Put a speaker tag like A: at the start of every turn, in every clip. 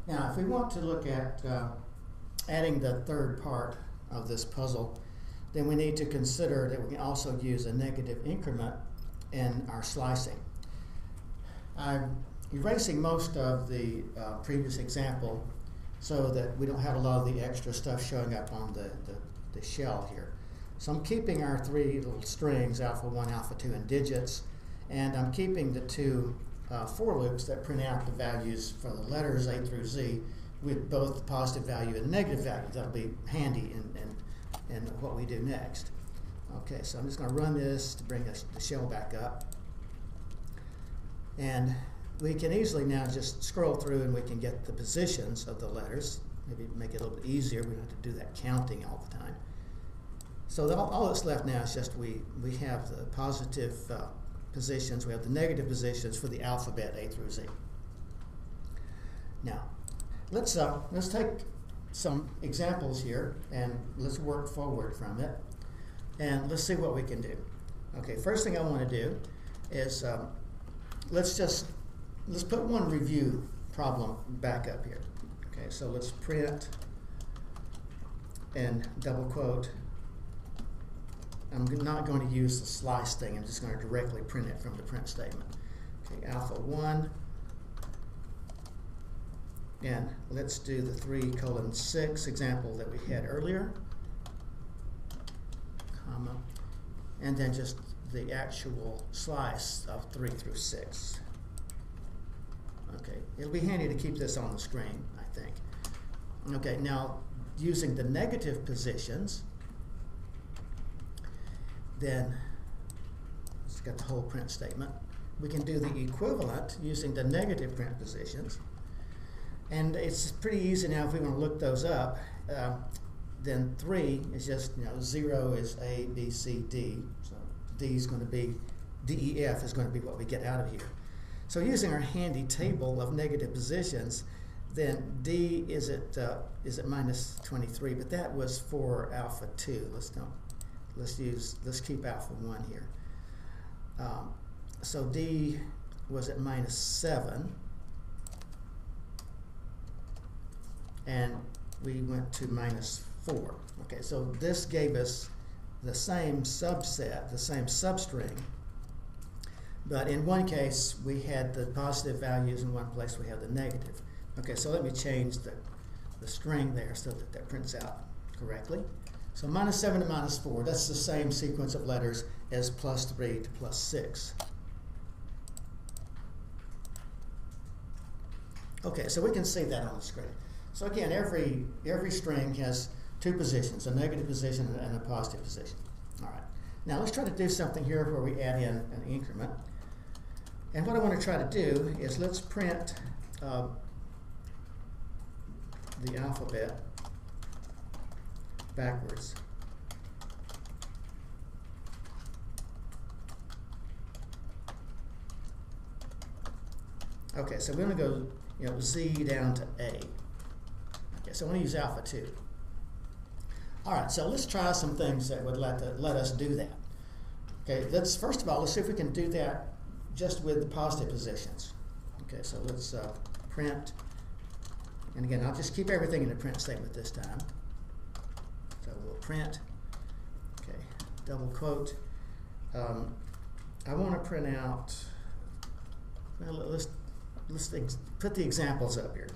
A: Now, if we want to look at adding the third part of this puzzle, then we need to consider that we can also use a negative increment in our slicing. I'm erasing most of the previous example so that we don't have a lot of the extra stuff showing up on the shell here. So I'm keeping our three little strings, alpha 1, alpha 2, and digits, and I'm keeping the two for loops that print out the values for the letters A through Z with both the positive value and negative value. That'll be handy in what we do next. Okay, so I'm just going to run this to bring the shell back up. And we can easily now just scroll through and we can get the positions of the letters. Maybe make it a little bit easier. We don't have to do that counting all the time. So all that's left now is just we have the positive positions, we have the negative positions for the alphabet A through Z. Now, let's take some examples here and let's work forward from it, and let's see what we can do. Okay, first thing I want to do is let's put one review problem back up here. Okay, so let's print and double quote. I'm not going to use the slice thing. I'm just going to directly print it from the print statement. Okay, alpha 1, and let's do the 3:6 example that we had earlier, comma, and then just the actual slice of 3 through 6. Okay, it'll be handy to keep this on the screen, I think. Okay, now using the negative positions, then it's got the whole print statement. We can do the equivalent using the negative print positions. And it's pretty easy now if we want to look those up. Then 3 is just, 0 is A, B, C, D. So D is going to be, D, E, F is going to be what we get out of here. So using our handy table of negative positions, then D is at minus 23, but that was for alpha 2. Let's keep alpha 1 here. So D was at minus 7, and we went to minus 4. Okay, so this gave us the same subset, the same substring, but in one case we had the positive values, in one place we have the negative. Okay, so let me change the string there so that that prints out correctly. So minus 7 to minus 4, that's the same sequence of letters as plus 3 to plus 6. Okay, so we can see that on the screen. So again, every string has two positions, a negative position and a positive position. All right, now let's try to do something here where we add in an increment. And what I want to try to do is let's print the alphabet backwards. Okay, so we're going to go Z down to A. Okay, so I want to use alpha 2. All right, so let's try some things that would let us do that. Okay, first of all, let's see if we can do that just with the positive positions. Okay, so let's print, and again, I'll just keep everything in the print statement this time. So we'll print, okay, double quote. I want to print out, well, let's put the examples up here.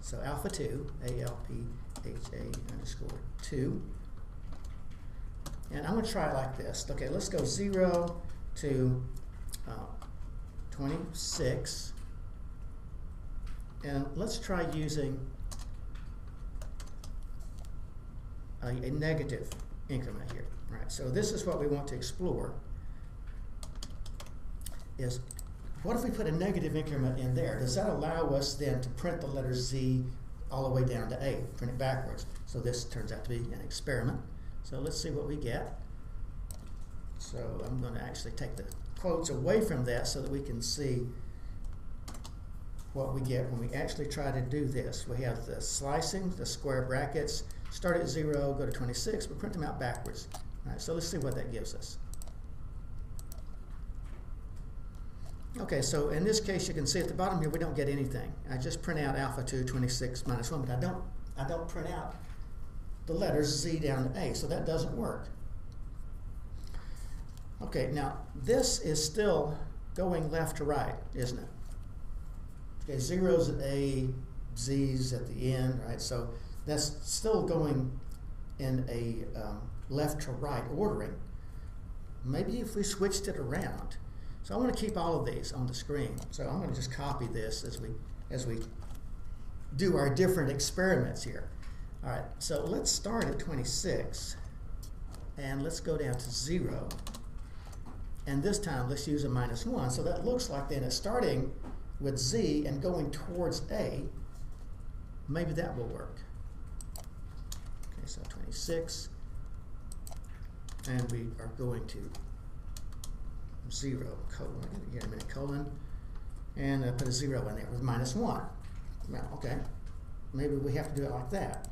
A: So alpha 2, A-L-P-H-A underscore 2. And I'm going to try it like this. Okay, let's go 0 to 26. And let's try using a negative increment here. All right, so this is what we want to explore, is what if we put a negative increment in there? Does that allow us then to print the letter Z all the way down to A, print it backwards? So this turns out to be an experiment. So let's see what we get. So I'm going to actually take the quotes away from that so that we can see what we get when we actually try to do this. We have the slicing, the square brackets, start at 0, go to 26, but print them out backwards. All right, so let's see what that gives us. Okay, so in this case, you can see at the bottom here, we don't get anything. I just print out alpha 2, 26 minus 1, but I don't print out the letters Z down to A, so that doesn't work. Okay, now this is still going left to right, isn't it? Okay, zeros at A, Z's at the end, right? So that's still going in a left to right ordering. Maybe if we switched it around. So I want to keep all of these on the screen. So I'm going to just copy this as we do our different experiments here. All right, so let's start at 26, and let's go down to 0. And this time, let's use a minus 1. So that looks like then it's starting with Z and going towards A. Maybe that will work. Okay, so 26, and we are going to 0, colon, here in a minute, colon, and put a 0 in there with minus 1. Now, okay, maybe we have to do it like that.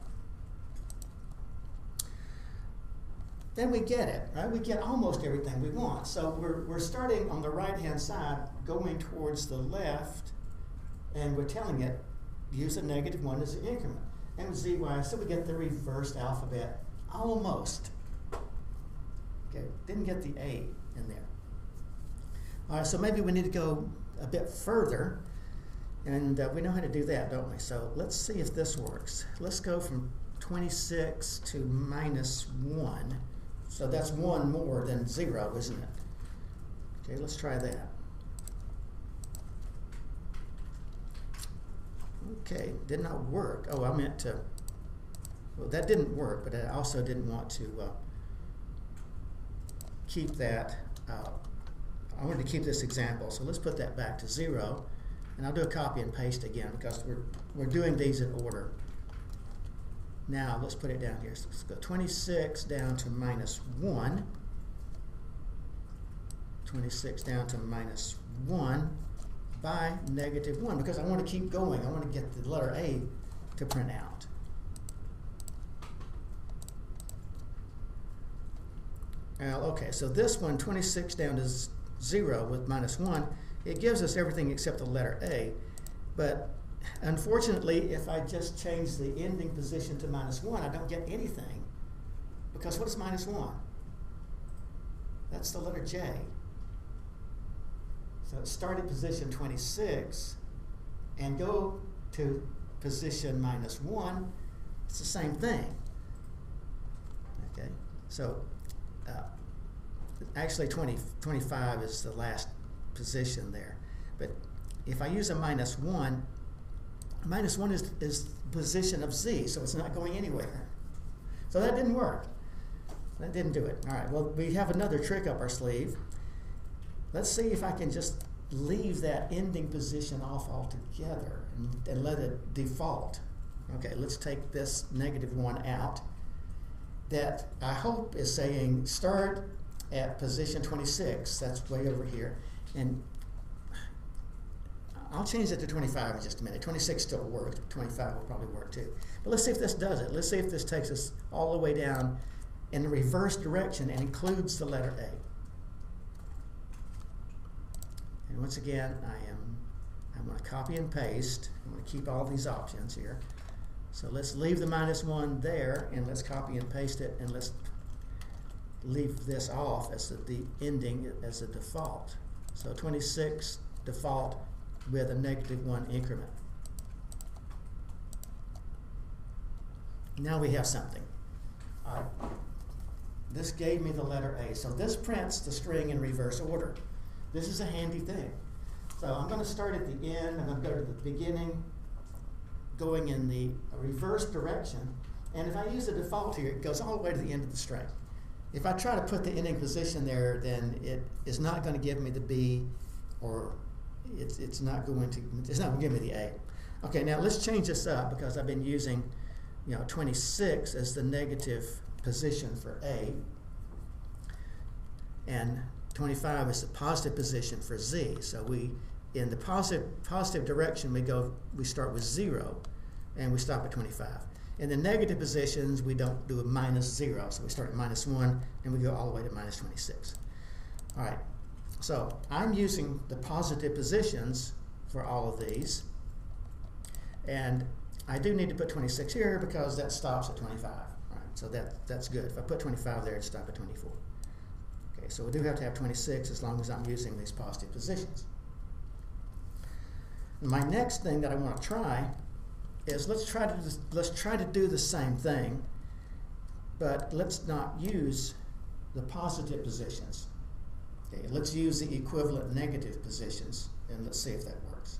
A: Then we get it, right? We get almost everything we want. So we're starting on the right-hand side, going towards the left, and we're telling it, use a negative 1 as an increment. And with zy, so we get the reversed alphabet, almost. Okay, didn't get the A in there. All right, so maybe we need to go a bit further, and we know how to do that, don't we? So let's see if this works. Let's go from 26 to minus 1. So that's 1 more than 0, isn't it? Okay, let's try that. Okay, did not work. Oh, I meant to, well, that didn't work, but I also didn't want to keep that. I wanted to keep this example, so let's put that back to 0, and I'll do a copy and paste again because we're doing these in order. Now let's put it down here. So let's go 26 down to minus 1, 26 down to minus 1 by negative 1, because I want to keep going. I want to get the letter A to print out. Well, okay, so this one, 26 down to 0 with minus 1, it gives us everything except the letter A. But unfortunately, if I just change the ending position to minus 1, I don't get anything. Because what is minus 1? That's the letter J. So start at position 26 and go to position minus 1. It's the same thing. Okay, so actually 25 is the last position there. But if I use a minus 1 is position of Z, so it's not going anywhere. So that didn't work. That didn't do it. All right, well, we have another trick up our sleeve. Let's see if I can just leave that ending position off altogether and let it default. Okay, let's take this negative 1 out. That I hope is saying start at position 26. That's way over here. And I'll change it to 25 in just a minute. 26 still works, but 25 will probably work too. But let's see if this does it. Let's see if this takes us all the way down in the reverse direction and includes the letter A. And once again, I'm going to copy and paste. I'm going to keep all these options here. So let's leave the minus 1 there, and let's copy and paste it, and let's leave this off as the ending as a default. So 26 default with a negative 1 increment. Now we have something. This gave me the letter A. So this prints the string in reverse order. This is a handy thing. So I'm going to start at the end. I'm going to go to the beginning, going in the reverse direction. And if I use the default here, it goes all the way to the end of the string. If I try to put the ending position there, then it is not going to give me the B, or it's not going to give me the A. Okay, now let's change this up because I've been using 26 as the negative position for A, and 25 is the positive position for Z. So in the positive direction, we start with 0 and we stop at 25. In the negative positions, we don't do a minus 0, so we start at minus 1 and we go all the way to minus 26. All right, So I'm using the positive positions for all of these, and I do need to put 26 here because that stops at 25. Right? So that's good. If I put 25 there, it'd stop at 24. Okay, so we do have to have 26 as long as I'm using these positive positions. My next thing that I want to try is let's try to do the same thing, but let's not use the positive positions. Okay, let's use the equivalent negative positions, and let's see if that works.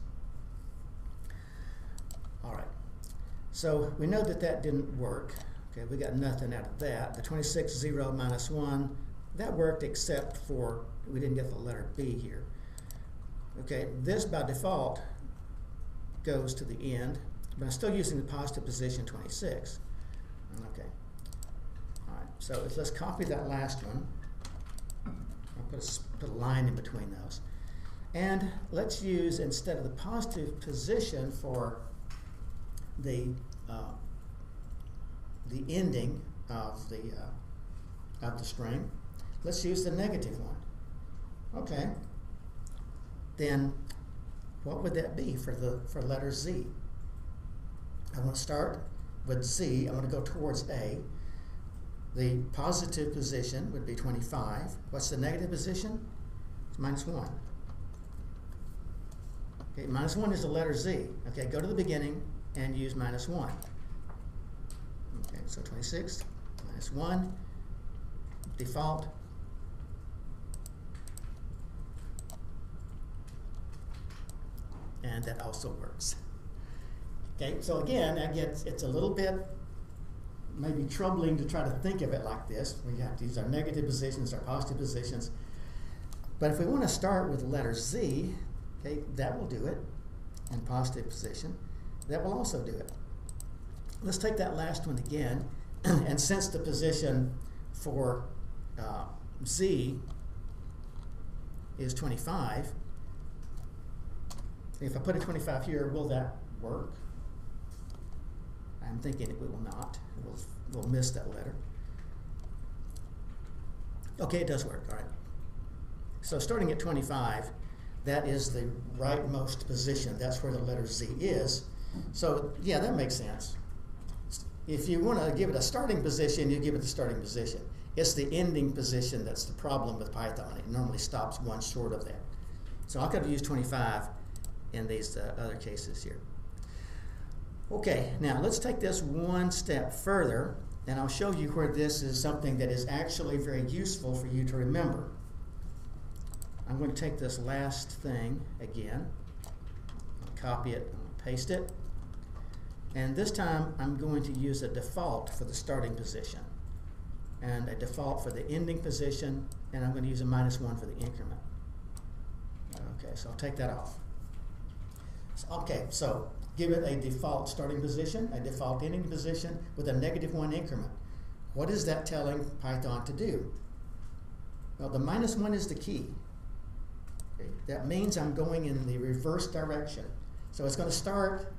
A: All right, so we know that that didn't work. Okay, we got nothing out of that. The 26, 0, minus 1, that worked except for we didn't get the letter B here. Okay, this by default goes to the end, but I'm still using the positive position 26. Okay, all right, so let's copy that last one. I'll put a line in between those. And let's use, instead of the positive position for the ending of the string, let's use the negative one. Okay. Then what would that be for letter Z? I want to start with Z. I want to go towards A. The positive position would be 25. What's the negative position? It's minus 1. Okay, minus 1 is the letter Z. Okay, go to the beginning and use minus 1. Okay, so 26 minus 1, default. And that also works. Okay, so again, it's a little bit maybe troubling to try to think of it like this. We have to use our negative positions, our positive positions. But if we want to start with the letter Z, okay, that will do it in positive position. That will also do it. Let's take that last one again, and since the position for Z is 25, if I put a 25 here, will that work? I'm thinking it will not. We'll miss that letter. Okay, it does work. All right. So starting at 25, that is the rightmost position. That's where the letter Z is. So yeah, that makes sense. If you want to give it a starting position, you give it the starting position. It's the ending position that's the problem with Python. It normally stops one short of that. So I could have used 25 in these other cases here. Okay, now let's take this one step further, and I'll show you where this is something that is actually very useful for you to remember. I'm going to take this last thing again, copy it, paste it, and this time I'm going to use a default for the starting position and a default for the ending position, and I'm going to use a minus 1 for the increment. Okay, so I'll take that off. Okay, so give it a default starting position, a default ending position with a -1 increment. What is that telling Python to do? Well, the -1 is the key. Okay, that means I'm going in the reverse direction. So it's going to start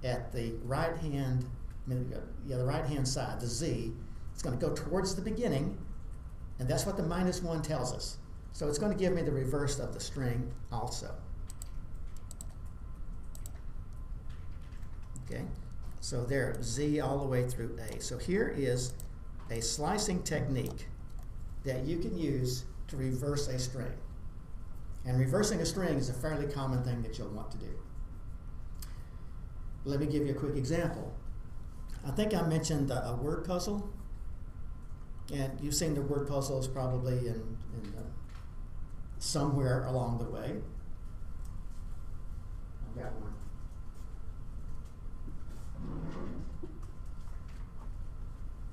A: at the right-hand, the right-hand side, the Z. It's going to go towards the beginning, and that's what the -1 tells us. So it's going to give me the reverse of the string also. Okay, so there, Z all the way through A. So here is a slicing technique that you can use to reverse a string. And reversing a string is a fairly common thing that you'll want to do. Let me give you a quick example. I think I mentioned a word puzzle. And you've seen the word puzzles probably in somewhere along the way. I've got one.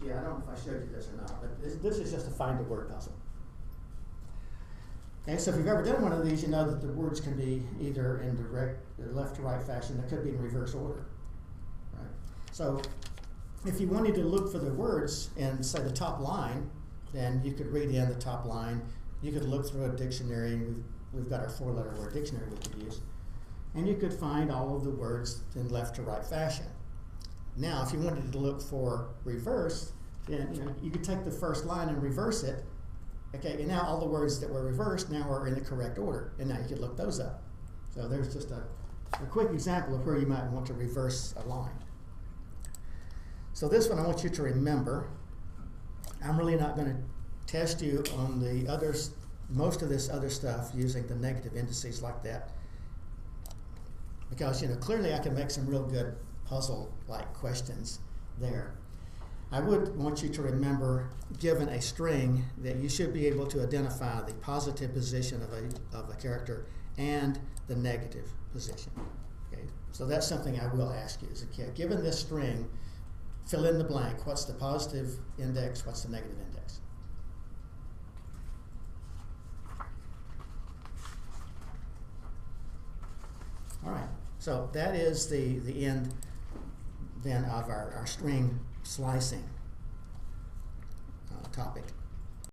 A: Yeah, I don't know if I showed you this or not, but this is just a find a word puzzle. Okay, so if you've ever done one of these, you know that the words can be either in direct left to right fashion. They could be in reverse order. Right? So if you wanted to look for the words in, say, the top line, then you could read in the top line. You could look through a dictionary. We've got our 4-letter word dictionary we could use. And you could find all of the words in left to right fashion. Now, if you wanted to look for reverse, then you could take the first line and reverse it, Okay, and now all the words that were reversed now are in the correct order, and now you can look those up. So there's just a quick example of where you might want to reverse a line. So this one I want you to remember. I'm really not going to test you on the others, most of this other stuff using the negative indices like that, because clearly I can make some real good puzzle-like questions there. I would want you to remember, given a string, that you should be able to identify the positive position of a character and the negative position. Okay, so that's something I will ask you. Is, okay, given this string, fill in the blank. What's the positive index? What's the negative index? All right, so that is the end then of our string slicing topic.